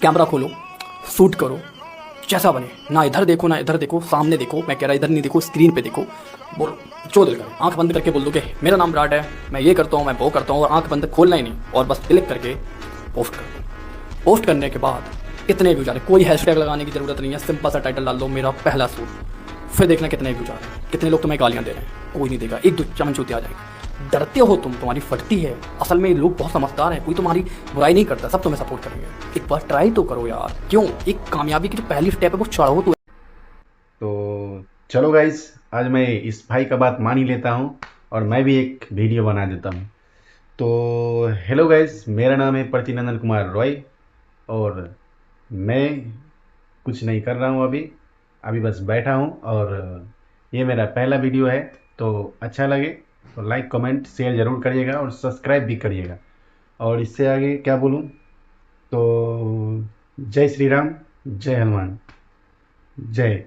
Camera खोलो, shoot करो, जैसा बने, ना इधर देखो ना इधर देखो, सामने देखो, मैं कह रहा इधर नहीं देखो, स्क्रीन पे देखो, बोलो जो दिल करे, आंख बंद करके बोल दो कि मेरा नाम विराट है, मैं ये करता हूँ, मैं वो करता हूँ, और आंख बंद खोलना ही नहीं, और बस क्लिक करके पोस्ट कर दो। पोस्ट करने के बाद कितने व्यूज आ रहे, कोई हैशटैग लगाने की जरूरत नहीं है, सिंपल सा टाइटल डाल दो, मेरा पहला सूट, फिर देखना कितने व्यूज आ रहे हैं, कितने लोग तुम्हें गालियाँ दे रहे हैं, कोई नहीं देगा, एक दो चमन चूती आ जाएगी। डरते हो तुम, तुम्हारी फटती है, असल में लोग बहुत समझदार हैं, कोई तुम्हारी बुराई नहीं करता, सब तुम्हें सपोर्ट करेंगे। एक बार ट्राई तो करो यार, क्यों, एक कामयाबी की जो पहली स्टेप है वो चढ़ो तो चलो गाइस, आज मैं इस भाई का बात मान ही लेता हूँ और मैं भी एक वीडियो बना देता हूँ। तो हेलो गाइस, मेरा नाम है प्रतिनंदन कुमार रॉय और मैं कुछ नहीं कर रहा हूँ अभी। अभी बस बैठा हूँ और ये मेरा पहला वीडियो है। तो अच्छा लगे तो लाइक कमेंट शेयर ज़रूर करिएगा और सब्सक्राइब भी करिएगा। और इससे आगे क्या बोलूँ, तो जय श्री राम, जय हनुमान, जय।